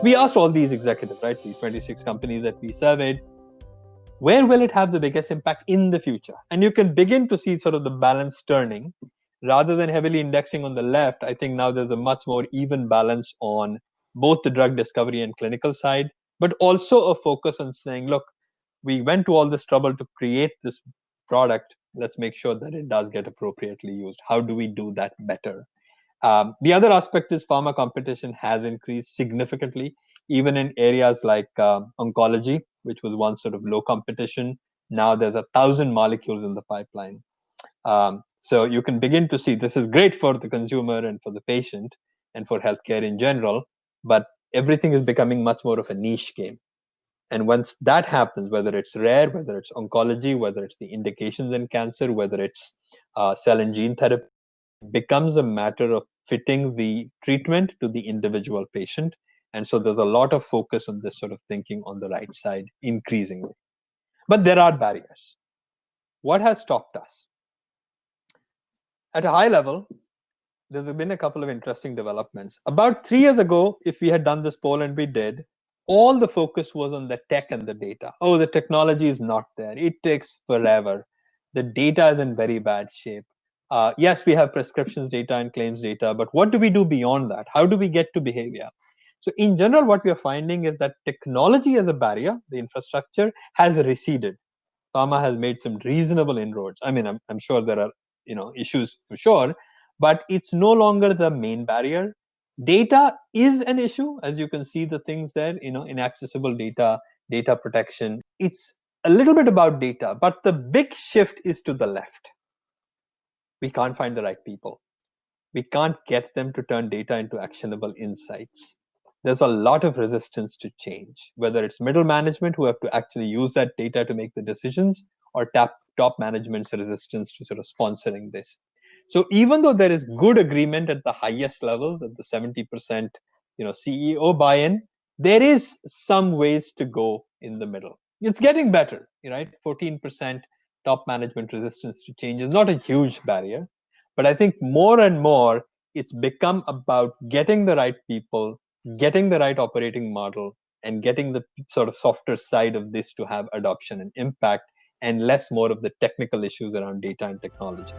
we asked all these executives, right, these 26 companies that we surveyed, where will it have the biggest impact in the future? And you can begin to see sort of the balance turning. Rather than heavily indexing on the left, I think now there's a much more even balance on both the drug discovery and clinical side, but also a focus on saying, look, we went to all this trouble to create this product. Let's make sure that it does get appropriately used. How do we do that better? The other aspect is pharma competition has increased significantly, even in areas like oncology, which was once sort of low competition. Now there's 1,000 molecules in the pipeline. So you can begin to see this is great for the consumer and for the patient and for healthcare in general, but everything is becoming much more of a niche game. And once that happens, whether it's rare, whether it's oncology, whether it's the indications in cancer, whether it's cell and gene therapy, it becomes a matter of fitting the treatment to the individual patient. And so there's a lot of focus on this sort of thinking on the right side increasingly. But there are barriers. What has stopped us? At a high level, there's been a couple of interesting developments. About 3 years ago, if we had done this poll, and we did, all the focus was on the tech and the data. Oh, the technology is not there. It takes forever. The data is in very bad shape. Yes, we have prescriptions data and claims data, but what do we do beyond that? How do we get to behavior? So in general, what we are finding is that technology as a barrier, the infrastructure, has receded. Pharma has made some reasonable inroads. I mean, I'm sure there are issues for sure, but it's no longer the main barrier. Data is an issue, as you can see the things there, inaccessible data, data protection. It's a little bit about data, but the big shift is to the left. We can't find the right people. We can't get them to turn data into actionable insights. There's a lot of resistance to change, whether it's middle management who have to actually use that data to make the decisions, or top management's resistance to sort of sponsoring this. So even though there is good agreement at the highest levels, at the 70% CEO buy-in, there is some ways to go in the middle. It's getting better, right? 14% top management resistance to change is not a huge barrier, but I think more and more it's become about getting the right people, getting the right operating model, and getting the sort of softer side of this to have adoption and impact, and less more of the technical issues around data and technology.